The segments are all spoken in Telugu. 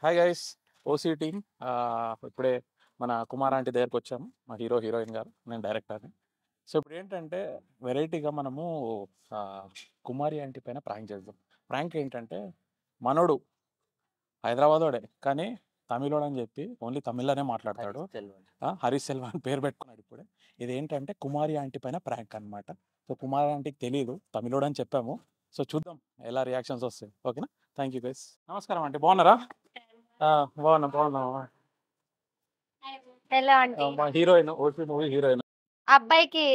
Hi guys, OC team. ఇప్పుడే మన కుమార్ ఆంటీ దగ్గరకు వచ్చాము, మా హీరోయిన్ గారు, నేను డైరెక్టర్ని. సో ఇప్పుడు ఏంటంటే వెరైటీగా మనము ఆ, కుమారి ఆంటీ పైన ప్రాంక్ చేద్దాం. ప్రాంక్ ఏంటంటే మనోడు హైదరాబాదోడే కానీ తమిళోడు అని చెప్పి ఓన్లీ తమిళ్లోనే మాట్లాడతాడు. హరీష్ సెల్వా అని పేరు పెట్టుకున్నాడు ఇప్పుడే. ఇది ఏంటంటే కుమారి ఆంటీ పైన ప్రాంక్ అనమాట. సో కుమారి ఆంటీకి తెలియదు తమిళోడు అని చెప్పాము. సో చూద్దాం ఎలా రియాక్షన్స్ వస్తాయి. ఓకేనా? Thank you guys. నమస్కారం ఆంటీ, బాగున్నారా? బాగున్నా. Hello aunty. మా హీరోయిన్, ఓపీ మూవీ హీరోయిన్. అబ్బాయికి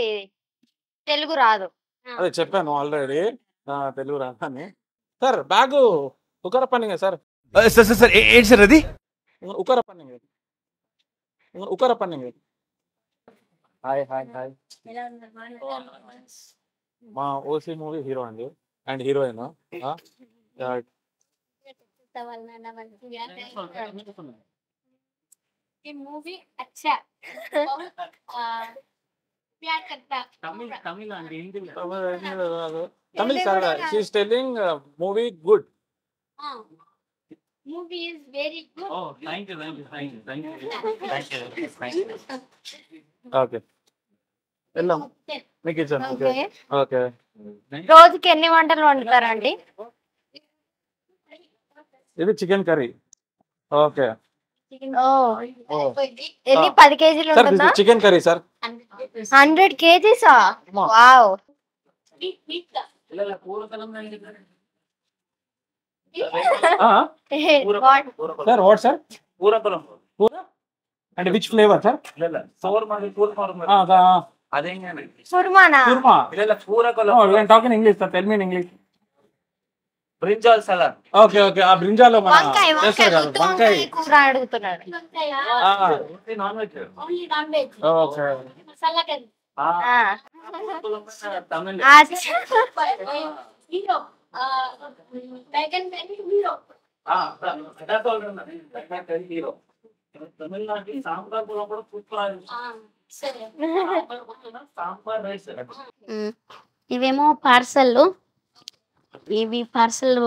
తెలుగు రాదు. అదే చెప్పాను ఆల్రెడీ, తెలుగు రాదని. సార్ బ్యాగ్ ఉకర పన్నింగ్ సార్, సార్ సార్ సార్ ఏంటి సార్ అది? ఉకర పన్నింగ్. Hi hi hi. మా ఓసీ మూవీ హీరో అండి అండ్ హీరోయిన్. ये मूवी अच्छा प्यार करता తమిళ్ అండి, హిందీ కాదు. Tamil sir, she's telling movie good. Movie is very good. Okay వెళ్దాం మీకు ఇచ్చాను. Okay okay. రోజుకి ఎన్ని వంటలు వండుతారండి? ఇది చికెన్ కర్రీ. ఓకే ఎన్ని 10 కేజీలు సార్, ఉంటుందా? Chicken curry sir. 100 కేజీసా? వావ్. Sir what sir? పూర అంటే విచ్ ఫ్లేవర్ సార్? కుర్మానా? Korma. Talking English sir, tell me in English. Brinjal salad. Okay okay. ఆ బ్రింజాలో మన వంకాయ చేస్తారు కదా, వంకాయ. కూర అడుగుతున్నాడు. Non veg. ఓకే. తమిళ హీరో తమిళనాడు సాంబార్ కూడా సూపర్. సాంబార్ రైస్. ఇవేమో పార్సల్, ఇవి పార్సల్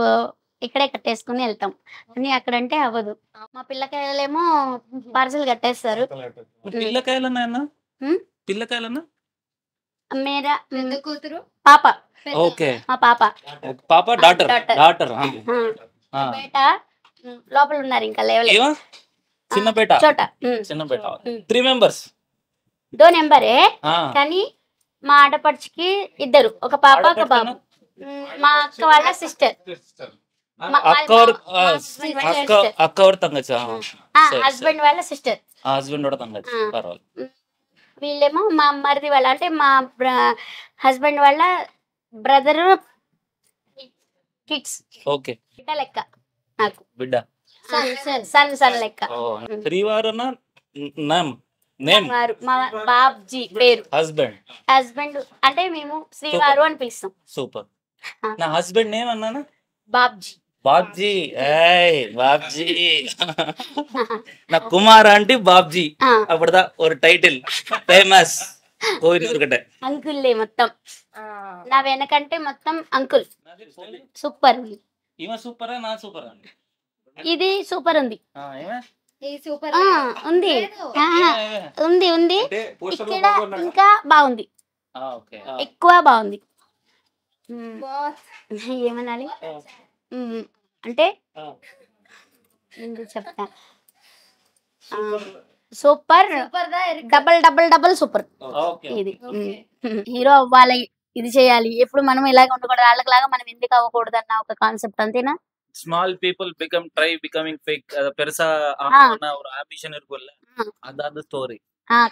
ఇక్కడే కట్టేసుకుని వెళ్తాం అని. అక్కడంటే అవ్వదు. మా పిల్లకాయలేమో పార్సల్ కట్టేస్తారు. పిల్లకాయలన్నా హ్మ్? పిల్లకాయలన్నా మేరా కూతురు పాప, ఓకే. మా పాప పాప డాటర్ Daughter. డాటర్ బేట లోపల ఉన్నారు, ఇంకా లేవలేదు. ఏమో చిన్న బేట చోట చిన్న బేట 3 members. దో నెంబరే కానీ మా ఆడపడుచుకి ఇద్దరు, ఒక పాప ఒక బాబు. మా అక్క వాళ్ళ సిస్టర్, అక్క और तंगचा హస్బెండ్ వాళ్ళ సిస్టర్. హస్బెండ్ కూడా तंगचा పర్వాలేదు. వీళ్ళేమో మా మరిది వాళ్ళ, అంటే మా హస్బెండ్ వాళ్ళ బ్రదర్ కిడ్స్. ఓకే. బిడ్డ లెక్క నాకు, బిడ్డ సన్ లెక్క. శ్రీవారన నేమ్ నేమ్ వారు మా బాబ్జీ పేరు. హస్బెండ్ అంటే మేము శ్రీవారు అని పిలుస్తాం. సూపర్. నా హస్బెండ్ నేమ్ అన్నానా? బాబ్జీ. బాబ్జీ. ఏయ్ బాబ్జీ. నా కుమార్ ఆంటీ బాబ్జీ. అప్పుడుదా ఒక టైటిల్ ఫేమస్ కోయినూరుకటే. అంకుల్లే మొత్తం, నా వెనకంటే మొత్తం అంకుల్. సూపర్. ఈమె సూపరా నా సూపరా? ఇది సూపర్ ఉంది. సూపర్ ఉంది ఉంది ఉంది. ఇక్కడ ఇంకా బాగుంది, ఎక్కువ బాగుంది. ఏమనాలి అంటే ఎందుకు చెప్తా, సూపర్, డబల్ సూపర్. ఇది హీరో అవ్వాలి, ఇది చేయాలి, ఎప్పుడు మనం ఇలాగ ఉండకూడదు, వాళ్ళకిలాగా మనం ఎందుకు అవ్వకూడదు అన్న ఒక కాన్సెప్ట్, అంతేనా? Small people become try becoming fake ಪೆರಸಾ ಅವ್ರ ಆಂಬಿಷನ್ ಇರ್ಬೋಲ್ಲ ಅದಾದ ಸ್ಟೋರಿ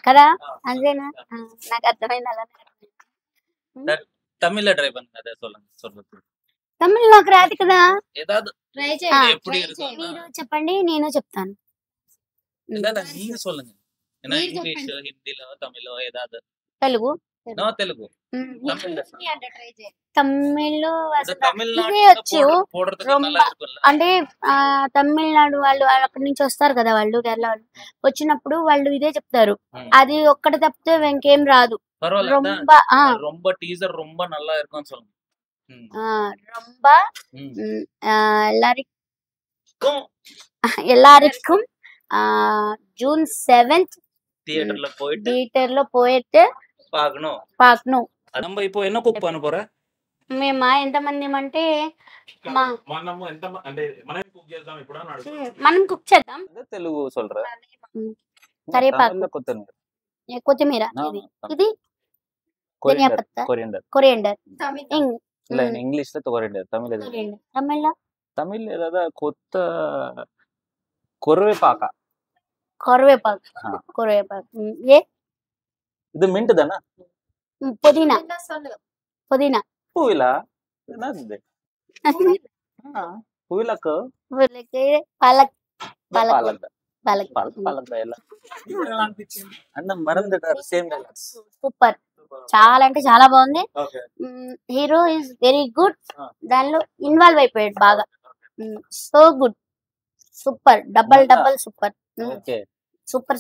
కదా, అంతేనా? నాకు అర్థమైంది. అలా తమిళ ట్రై பண்ணுங்க சொல்லுங்க. తమిళ్ నాకు రాదు కదా. ఏదాదు ట్రై எப்படி మీరు இருக்கும் చెప్పండి, నేను చెప్తాను. நீங்க சொல்லுங்க. ஏன்னா இங்கிலீஷ் ஹிந்தில தமிழோ ஏதாவது. తెలుగు నో తెలుగు తమిళ్ తమిళనాడు ఇదే వచ్చు. అంటే తమిళనాడు వాళ్ళు అక్కడి నుంచి వస్తారు కదా, వాళ్ళు కేరళ వాళ్ళు వచ్చినప్పుడు వాళ్ళు ఇదే చెప్తారు. అది ఒక్కటి తప్పితే ఇంకేం రాదు. ரொம்ப டீசர் ரொம்ப நல்லா இருக்கும்னு சொல்லுங்க. ரொம்ப எல்லாரும் எல்லாருக்கும் ஜூன் 7th தியேட்டர்ல போயிட்டு பார்க்கணும். நம்ம இப்போ என்ன కుక్ பண்ண போற? మేమా ఎంతమంది అంటే మనము ఎంత అంటే మనం కుక్ చేద్దాం ఇప్పుడు అని అడుగుతున్నా. మనం కుక్ చేద్దాం. తెలుగు சொல்ற. కరివేపాకు, కొత్తిమీర, ఇది ధనియా పత్తా, కొరియండర్. இல்ல ఇంగ్లీష్ లో కొరియండర్, తమిళ ఏదా కొత్త కొర్వేపాక. ఏ ఇది మింట్ దనా? పుదీనా. పువ్వులా என்னது? పువ్వులకు పాలక్ అన్న మరందటారు సేమ్ డైలాగ్స్. సూపర్, చాలా అంటే చాలా బాగుంది. హీరో ఇస్ వెరీ గుడ్, దానిలో ఇన్వాల్వ్ అయిపోయాడు బాగా. So good, super, double super,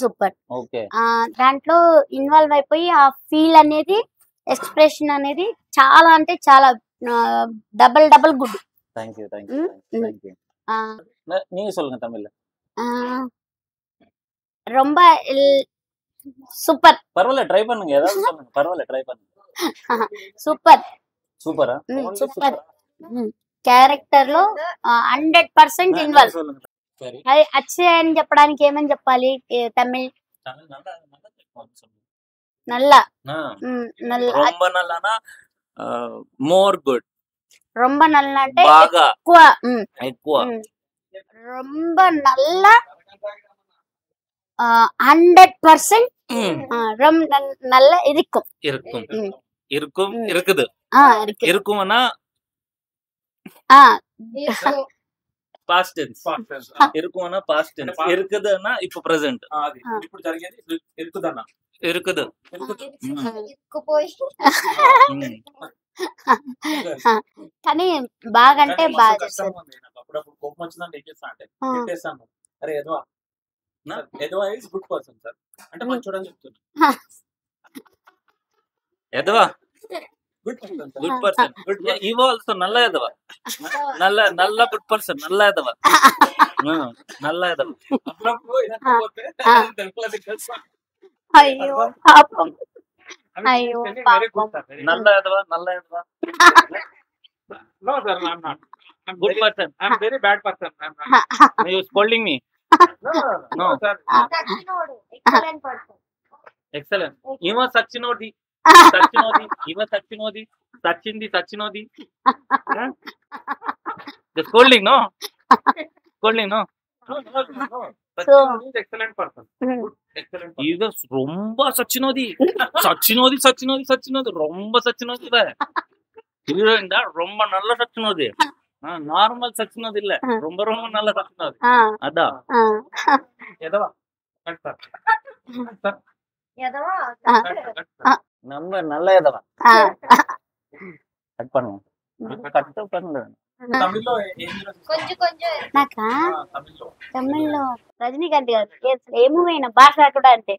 super. దాంట్లో ఇన్వాల్వ్ అయిపోయి ఆ ఫీల్ అనేది, ఎక్స్ప్రెషన్ అనేది చాలా అంటే చాలా డబల్ గుడ్. థాంక్యూ. நீங்க சொல்லுங்க தமிழ்ல. ரொம்ப சூப்பர். பரவாயில்ல, ட்ரை பண்ணுங்க, ஏதாவது சொல்லுங்க, பரவாயில்ல ட்ரை பண்ணுங்க. సూపరా? సూపర్. క్యారెక్టర్ లో 100% ఇన్వాల్వ్. అది అచ్చే అని చెప్పడానికి ఏమని చెప్పాలి? తమిళ్ నల్ల. ரொம்ப నల్లనా మోర్ గుడ్? ரொம்ப నల్ల అంటే ఎక్కువ. ரொம்ப నల్ల 100% நல்ல இருக்கும். இருக்குது. இருக்கும்னா పాస్ట్ టెన్స్. இருக்கும்னா పాస్ట్ టెన్స్. இருக்குதுன்னா இப்போ ప్రెజెంట్. ఇప్పుడు జరిగేది இருக்குదన్నా. இருக்குது. కానీ బాగా అంటే బాగా చేస్తారు. అప్పుడప్పుడు కోపం వచ్చిందంటే ఏం చేస్తా అంటే పెట్టేస్తాను, అరే ఎదవా ఇస్ గుడ్ పర్సన్ సార్ అంటే మంచోడు అని చెప్తున్నా. ఎదవా గుడ్ పర్సన్, గుడ్ పర్సన్. ఇవో ఆల్సో నల్ల ఎదవా, నల్ల గుడ్ పర్సన్, నల్ల ఎదవా. అప్పుడప్పుడు ఇనకపోతే తెలుసు. అయ్యో పాపం, అయ్యో పాపం. నల్ల ఎదవా. No sir, I'm not. I'm Good person. I'm very bad person. I'm not. You scolding me? No sir. Excellent person. Excellent. Iva Sachinodi. Iva Sachinodi. Sachinodi. The scolding, no? Scolding, no? No. So, He's excellent person. Good, excellent person. Iva romba Sachinodi. Romba Sachinodi. Heroine da romba nalla Sachinodi. Normal Sachinodi illa. Romba nalla Sachinodi. Ada. ఎదవా సార్. ఎదవా நம்ம நல்ல ఎదవా. కట్ பண்ணுங்க. కట్ பண்ணுங்க. తమిళ్లో ఏం కొంచెం నాకా తమిళ్లో తమిళ్లో రజనీకాంత్ గారు ఏ మూవీ అయినా భాషాటుడా అంటే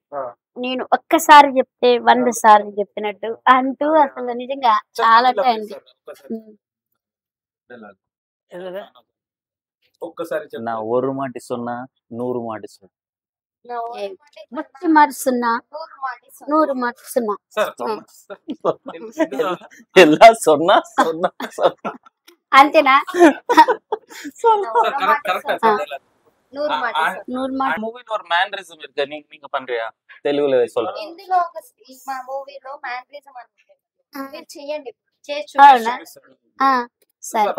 నేను ఒక్కసారి చెప్తే 100 సార్లు చెప్పినట్టు అంటూ అసలు నిజంగా చాలా టైం. ఒక్కసారి నా ஒரு மாட்டி சொன்னா 100 மாட்டி சொன்னா. ముచ్చి మరుస్తున్నా 100 మరుస్తున్నా. ఎలా சொன்னா అంతేనా? 100 మాట. மூவில ஒரு மேனரிசம் இருக்கு, நீங்க பண்றியா? తెలుగులో சொல்றேன். ఇందులో ఒక మా మూవీలో మ్యానరిజం అని ఉంటుంది, మీరు చేయండి, చేసి అవునా? సరే.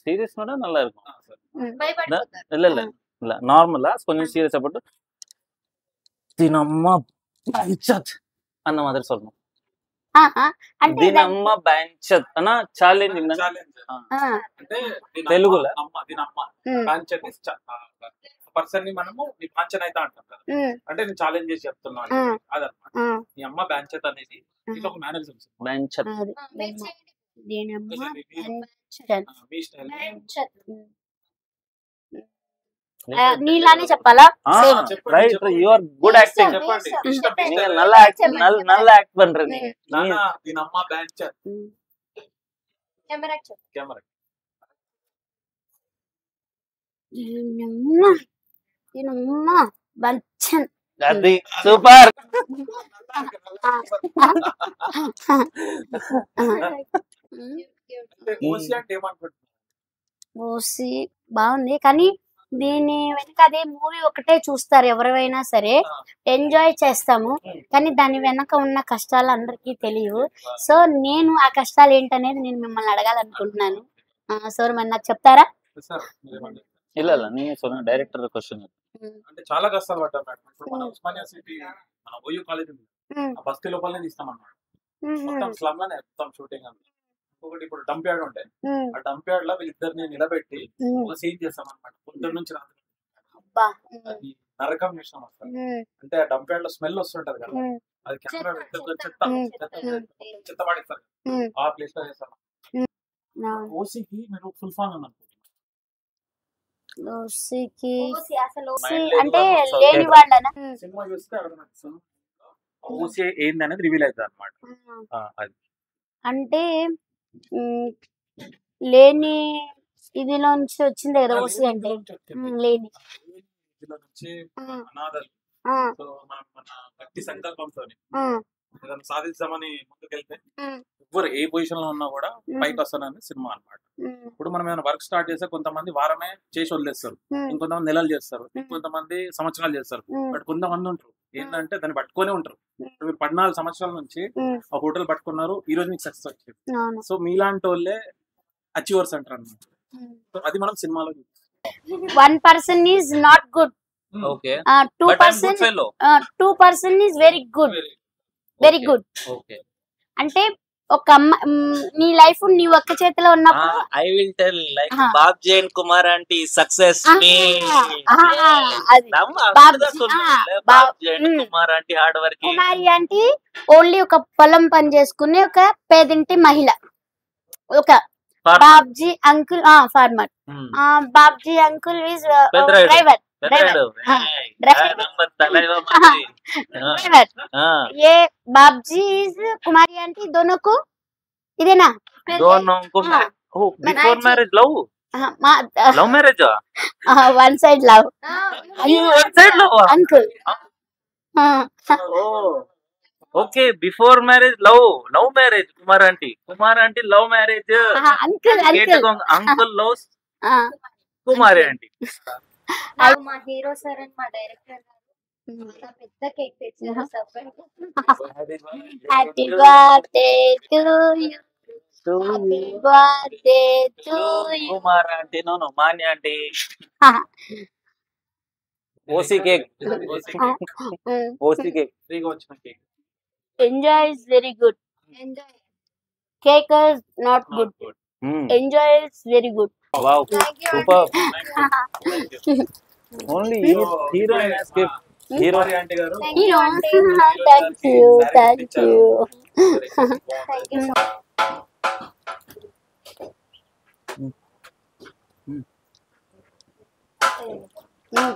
சீரியஸ் நோட நல்லா இருக்கும். భయపడిపోతారు. இல்ல நார்மலா கொஞ்சம் சீரியஸா போட்டு தினம்மா పంచత్ అన్న மாதிரி சொல்லணும். అంటే దీనమ్మ పంచత్ అన్న ఛాలెంజ్ అంటే తెలుగులో దీని అమ్మ పంచత్ పర్సన్ ని మనము నీ పాంచన్ అయితే అంటాం కదా, అంటే నేను ఛాలెంజ్ చేసి చెప్తున్నాను అదనమాట. నీ అమ్మ పంచత్ అనేది ఇది ఒక మేనరిజం. పంచత్ నీలానే చెప్పాలా? Right, you are good acting. நீங்க நல்லா యాక్ట్ பண்றீங்க. దీని అమ్మ పంచత్. కెమెరా కెమెరా బంచన్ అది సూపర్. ఓసి అంటే ఏమనుకుంటున్నారు? ఓసి బాగుంది కానీ దీని వెనక అదే మూవీ ఒకటే చూస్తారు ఎవరైనా సరే, ఎంజాయ్ చేస్తాము కానీ దాని వెనక ఉన్న కష్టాలు అందరికీ తెలియవు. సో నేను ఆ కష్టాలు ఏంటనేది నేను మిమ్మల్ని అడగాలనుకుంటున్నాను. సార్ మరి నాకు చెప్తారా? సార్ మీరేమంటారు? ಇಲ್ಲ ಇಲ್ಲ ನೀವೇ ಸೊನ್ನ ಡೈರೆಕ್ಟರ್ ಕ್ವಶನ್. అంటే చాలా కష్టాలు పడ్డారు మేడం. ఇప్పుడు మన ఉస్మానియా సిటీ మన ఓయూ కాలేజ్ ఉంది, ఆ బస్తీ లోపలనే తీస్తాం అన్నమాట. మొత్తం స్లమ్ లోనే మొత్తం షూటింగ్ అంతా. ఒకటి ఇప్పుడు డంప్ యార్డ్ ఉంటాయి, ఆ డంప్ యార్డ్ లో వీళ్ళిద్దరిని నిలబెట్టి ఒక సీన్ చేస్తాం అన్నమాట. పొద్దున్న నుంచి రాత్రి అది నరకం చేస్తాం అసలు. అంటే ఆ డంప్ యార్డ్ లో స్మెల్ వస్తుంటది కదా, అది కెమెరా చెత్త పడేస్తారు, ఆ ప్లేస్ లో చేస్తాం. ఓసీకి మీరు ఫుల్ ఫామ్ అని అనుకుంటున్నారు? ఓసికి ఓసి అసలు అంటే లేని వాళ్ళనా? సినిమా చూస్తే అర్థమవుతుంది ఓసీ ఏంది అనేది రివీల్ అవుతుంది అనమాట. అది అంటే లేని ఇదిలో నుంచి వచ్చింది కదా ఓసి అంటే. లేని ఇందులో నుంచి అనాథలు. సో మనం మన గట్టి సంకల్పంతో ఏదైనా సాధిద్దామని ముందుకెళ్తే ఎవరు ఏ పొజిషన్ లో ఉన్నా కూడా పైకి వస్తానని సినిమా అన్నమాట. ఇప్పుడు మనం ఏమైనా వర్క్ స్టార్ట్ చేస్తే కొంతమంది వారమే చేసి వదిలేస్తారు, ఇంకొంతమంది నెలలు చేస్తారు, ఇంకొంతమంది సంవత్సరాలు చేస్తారు. బట్ కొంతమంది ఉంటారు ఏంటంటే దాన్ని పట్టుకొనే ఉంటారు. ఇప్పుడు మీరు 14 సంవత్సరాల నుంచి ఆ హోటల్ పట్టుకున్నారు, ఈ రోజు మీకు సక్సెస్ వచ్చింది. సో మీలాంటి వాళ్ళే అచీవర్స్ అంటారు అన్నమాట. అది మనం సినిమాలో one person is not good. Okay. 2% is very good. Very good. Okay. అంటే ఒక నీ లైఫ్ నీ ఒక్క చేతిలో ఉన్నప్పుడు I will tell like Babji and Kumar aunty success me. అది Babji and Kumar aunty hard working. కుమారి అంటే ఓన్లీ ఒక పొలం పని చేసుకునే ఒక పేదింటి మహిళ. ఒక Babji uncle farmer. Babji uncle is driver. ये बाबजी इज कुमारी आंटी दोनों को इदेना दोनों को before marriage love marriage one side love one side love uncle. Okay before marriage love marriage Kumar aunty love marriage uncle uncle loves Kumari aunty. మా హీరో సార్ అండ్ మా డైరెక్టర్ గారు పెద్ద కేక్ తెచ్చారు. Happy birthday to you, happy birthday to you Kumar aunty no मान्य आंटी. ओसी केक ఫ్రీగా వచ్చిన cake. Enjoy is very good. Enjoy. Cake is not good. Enjoy is very good. Wow, super. Only heroine has gift. Kumari aunty గారు థ్యాంక్ యూ థ్యాంక్ యూ.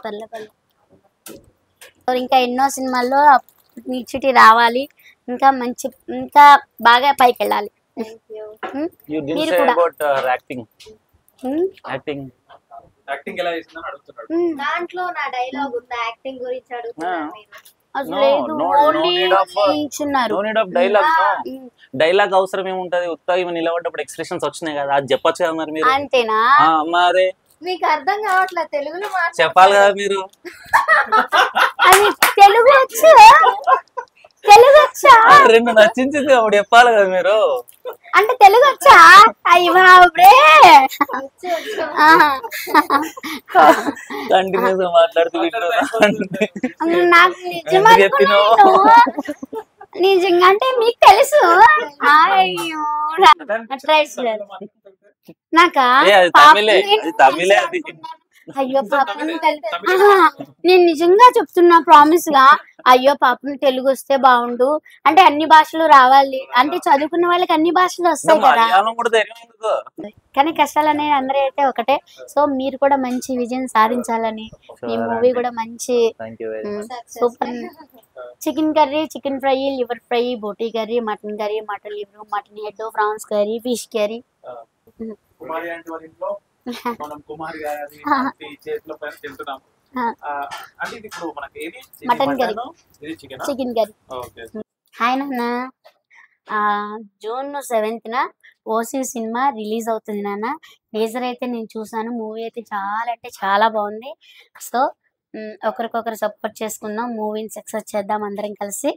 పర్లే పర్లే. ఇంకా ఎన్నో సినిమాల్లో నిచ్చిటి రావాలి, ఇంకా మంచి ఇంకా బాగా పైకి వెళ్ళాలి. You didn't మీరు say కూడా about acting. యాక్టింగ్ ఎలా చేసిందని అడుగుతున్నాడు. దాంట్లో నా డైలాగ్ ఉంది, యాక్టింగ్ గురించి అడుగుతున్నారు మీరు. అసలు No, లేదు, no ఓన్లీ need of నిల్చున్నారు. no need of dialogue. No dialogue అవసరం ఏముంటది, ఉత్తగా ఇవి నిలబడ్డప్పుడు ఎక్స్ప్రెషన్స్ వచ్చినాయి కదా, అది చెప్పొచ్చు కదా మరి మీరు. అంతేనా? మరి మీకు అర్థం కావట్లేదు తెలుగులో చెప్పాలి కదా మీరు. అది తెలుగు వచ్చు, తెలుగు వచ్చా? రెండు నచ్చించింది అప్పుడు చెప్పాలి కదా మీరు. అంటే తెలుగు వచ్చా? అయ్యే కంటిన్యూస్ గా మాట్లాడుతూ నాకు నిజంగా నిజంగా అంటే మీకు తెలుసు. అయ్యో నాకా తమిళే అది. అయ్యో పాపం నేను నిజంగా చెప్తున్నా ప్రామిస్ గా. అయ్యో పాపం తెలుగు వస్తే బాగుండు, అంటే అన్ని భాషలు రావాలి, అంటే చదువుకున్న వాళ్ళకి అన్ని భాషలు వస్తాయి కదా. కానీ కష్టాలు అనేది అందరూ అయితే ఒకటే. సో మీరు కూడా మంచి విజయం సాధించాలని, ఈ మూవీ కూడా మంచి super. Chicken curry, chicken fry, liver fry, boti curry, mutton liver, mutton head, prawns curry, fish curry. Kumari aunty వాళ్ళ ఇంట్లో మనం కుమారి గారి ఆంటీ చేతిలో పైన తింటున్నాం. అంటే ఇది ఇప్పుడు మనకి ఏది మటన్ కర్రీ, ఇది chicken. Chicken curry. Okay. Hi నాన్న, జూన్ 7న ఓసీ సినిమా రిలీజ్ అవుతుంది నాన్న. టీజర్ అయితే నేను చూసాను. మూవీ అయితే చాలా అంటే చాలా బాగుంది. సో ఒకరికొకరు సపోర్ట్ చేసుకుందాం, మూవీని సక్సెస్ చేద్దాం అందరం కలిసి.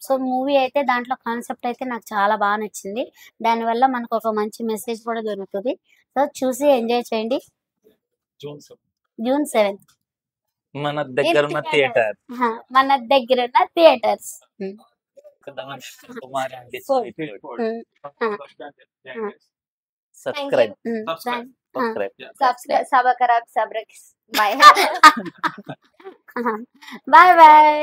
సో మూవీ అయితే దాంట్లో కాన్సెప్ట్ అయితే నాకు చాలా బాగా నచ్చింది. దానివల్ల మనకు ఒక మంచి మెసేజ్ కూడా దొరుకుతుంది. సో చూసి ఎంజాయ్ చేయండి. జూన్ 7 మన దగ్గర ఉన్న థియేటర్, మన దగ్గర ఉన్న theatres. Kumari aunty subscribe subscribe subscribe. Bye bye bye.